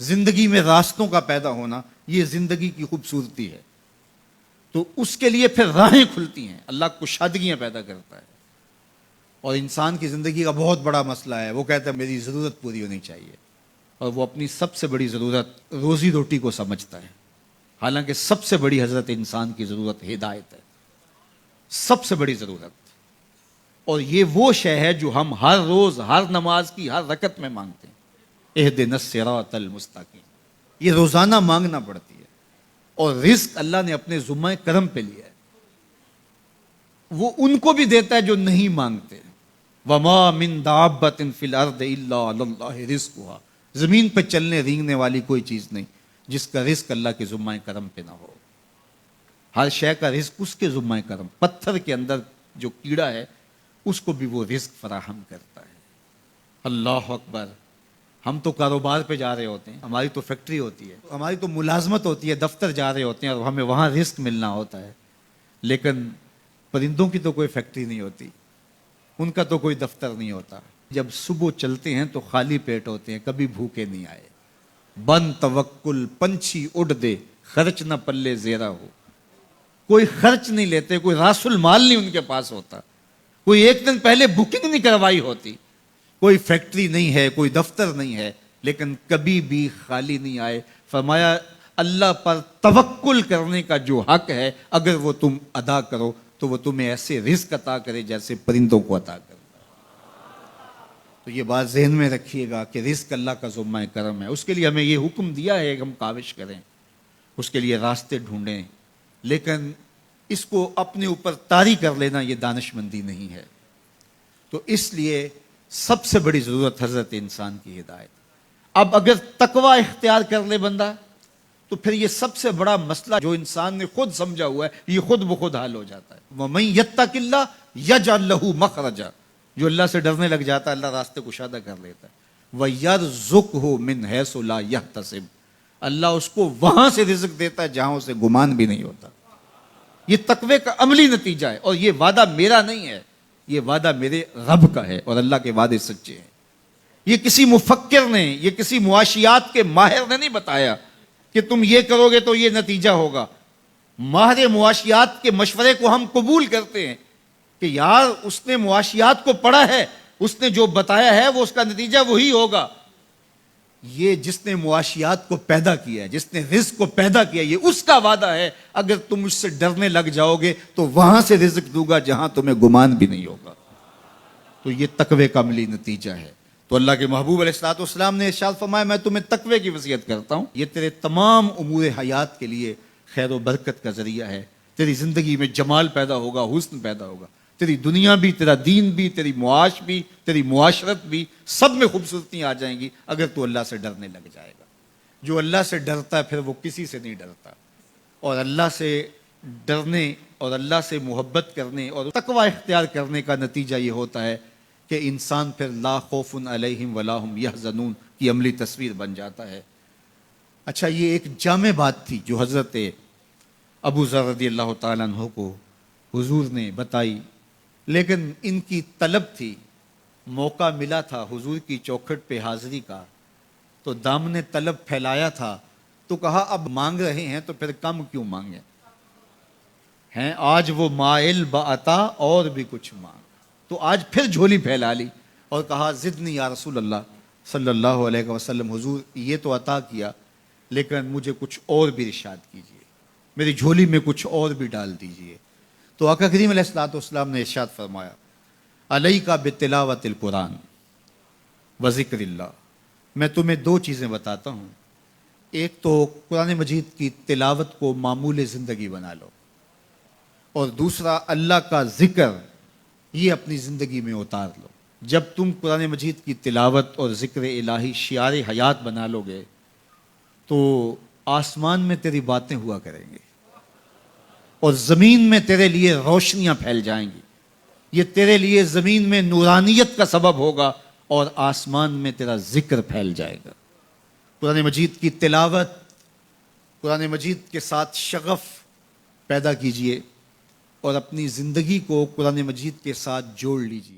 زندگی میں راستوں کا پیدا ہونا یہ زندگی کی خوبصورتی ہے. تو اس کے لیے پھر راہیں کھلتی ہیں، اللہ کشادگیاں پیدا کرتا ہے. اور انسان کی زندگی کا بہت بڑا مسئلہ ہے، وہ کہتا ہے میری ضرورت پوری ہونی چاہیے، اور وہ اپنی سب سے بڑی ضرورت روزی روٹی کو سمجھتا ہے. حالانکہ سب سے بڑی حضرت انسان کی ضرورت ہدایت ہے، سب سے بڑی ضرورت. اور یہ وہ شے ہے جو ہم ہر روز ہر نماز کی ہر رکعت میں مانگتے ہیں، اہدنا الصراط المستقیم. یہ روزانہ مانگنا پڑتی ہے. اور رزق اللہ نے اپنے ذمہ کرم پہ لیا ہے، وہ ان کو بھی دیتا ہے جو نہیں مانگتے. وما من دابۃ فی الارض الا علی اللہ رزقها. زمین پہ چلنے رینگنے والی کوئی چیز نہیں جس کا رزق اللہ کے ذمہ کرم پہ نہ ہو. ہر شے کا رزق اس کے ذمہ کرم. پتھر کے اندر جو کیڑا ہے اس کو بھی وہ رزق فراہم کرتا ہے. اللہ اکبر. ہم تو کاروبار پہ جا رہے ہوتے ہیں، ہماری تو فیکٹری ہوتی ہے، ہماری تو ملازمت ہوتی ہے، دفتر جا رہے ہوتے ہیں اور ہمیں وہاں رزق ملنا ہوتا ہے. لیکن پرندوں کی تو کوئی فیکٹری نہیں ہوتی، ان کا تو کوئی دفتر نہیں ہوتا. جب صبح چلتے ہیں تو خالی پیٹ ہوتے ہیں، کبھی بھوکے نہیں آئے. بن توکل پنچھی اڑ دے، خرچ نہ پلے زیرہ ہو. کوئی خرچ نہیں لیتے، کوئی راس المال نہیں ان کے پاس ہوتا، کوئی ایک دن پہلے بکنگ نہیں کروائی ہوتی. کوئی فیکٹری نہیں ہے، کوئی دفتر نہیں ہے، لیکن کبھی بھی خالی نہیں آئے. فرمایا اللہ پر توکل کرنے کا جو حق ہے اگر وہ تم ادا کرو تو وہ تمہیں ایسے رزق عطا کرے جیسے پرندوں کو عطا کرے. تو یہ بات ذہن میں رکھیے گا کہ رزق اللہ کا ذمہ کرم ہے. اس کے لیے ہمیں یہ حکم دیا ہے کہ ہم کاوش کریں، اس کے لیے راستے ڈھونڈیں. لیکن اس کو اپنے اوپر طاری کر لینا یہ دانشمندی نہیں ہے. تو اس لیے سب سے بڑی ضرورت حضرت انسان کی ہدایت. اب اگر تقوی اختیار کر لے بندہ تو پھر یہ سب سے بڑا مسئلہ جو انسان نے خود سمجھا ہوا ہے یہ خود بخود حل ہو جاتا ہے. وَمَن يَتَّقِ اللَّهَ يَجْعَل لَّهُ مَخْرَجًا. جو اللہ سے ڈرنے لگ جاتا ہے اللہ راستے کشادہ کر لیتا ہے. وَيَرْزُقْهُ مِنْ حَيْثُ لَا يَحْتَسِبُ. اللہ اس کو وہاں سے رزق دیتا ہے جہاں اسے گمان بھی نہیں ہوتا. یہ تقوی کا عملی نتیجہ ہے. اور یہ وعدہ میرا نہیں ہے، یہ وعدہ میرے رب کا ہے، اور اللہ کے وعدے سچے ہیں. یہ کسی مفکر نے، یہ کسی معاشیات کے ماہر نے نہیں بتایا کہ تم یہ کرو گے تو یہ نتیجہ ہوگا. ماہر معاشیات کے مشورے کو ہم قبول کرتے ہیں کہ یار اس نے معاشیات کو پڑھا ہے، اس نے جو بتایا ہے وہ اس کا نتیجہ وہی ہوگا. یہ جس نے معاشیات کو پیدا کیا ہے، جس نے رزق کو پیدا کیا ہے، یہ اس کا وعدہ ہے. اگر تم اس سے ڈرنے لگ جاؤ گے تو وہاں سے رزق دوں گا جہاں تمہیں گمان بھی نہیں ہوگا. تو یہ تقوی کا عملی نتیجہ ہے. تو اللہ کے محبوب علیہ الصلوۃ والسلام نے ارشاد فرمایا میں تمہیں تقوی کی وصیت کرتا ہوں، یہ تیرے تمام امور حیات کے لیے خیر و برکت کا ذریعہ ہے. تیری زندگی میں جمال پیدا ہوگا، حسن پیدا ہوگا. تیری دنیا بھی، تیرا دین بھی، تیری معاش بھی، تیری معاشرت بھی، سب میں خوبصورتیاں آ جائیں گی اگر تو اللہ سے ڈرنے لگ جائے گا. جو اللہ سے ڈرتا ہے پھر وہ کسی سے نہیں ڈرتا. اور اللہ سے ڈرنے اور اللہ سے محبت کرنے اور تقوی اختیار کرنے کا نتیجہ یہ ہوتا ہے کہ انسان پھر لا خوف علیہم ولا هم یحزنون کی عملی تصویر بن جاتا ہے. اچھا، یہ ایک جامع بات تھی جو حضرت ابو ذر رضی اللہ تعالیٰ عنہ کو حضور نے بتائی، لیکن ان کی طلب تھی. موقع ملا تھا حضور کی چوکھٹ پہ حاضری کا تو دامن طلب پھیلایا تھا. تو کہا اب مانگ رہے ہیں تو پھر کم کیوں مانگیں ہیں. آج وہ مائل بعطا اور بھی کچھ مانگ. تو آج پھر جھولی پھیلا لی اور کہا زدنی یا رسول اللہ صلی اللہ علیہ وسلم. حضور یہ تو عطا کیا لیکن مجھے کچھ اور بھی ارشاد کیجئے، میری جھولی میں کچھ اور بھی ڈال دیجئے. تو آقا کریم علیہ الصلوۃ والسلام نے ارشاد فرمایا علیک بتلاوت القرآن و ذکر اللہ. میں تمہیں دو چیزیں بتاتا ہوں. ایک تو قرآن مجید کی تلاوت کو معمول زندگی بنا لو، اور دوسرا اللہ کا ذکر یہ اپنی زندگی میں اتار لو. جب تم قرآن مجید کی تلاوت اور ذکر الہی شعار حیات بنا لو گے تو آسمان میں تیری باتیں ہوا کریں گے اور زمین میں تیرے لیے روشنیاں پھیل جائیں گی. یہ تیرے لیے زمین میں نورانیت کا سبب ہوگا اور آسمان میں تیرا ذکر پھیل جائے گا. قرآن مجید کی تلاوت، قرآن مجید کے ساتھ شغف پیدا کیجئے اور اپنی زندگی کو قرآن مجید کے ساتھ جوڑ لیجئے.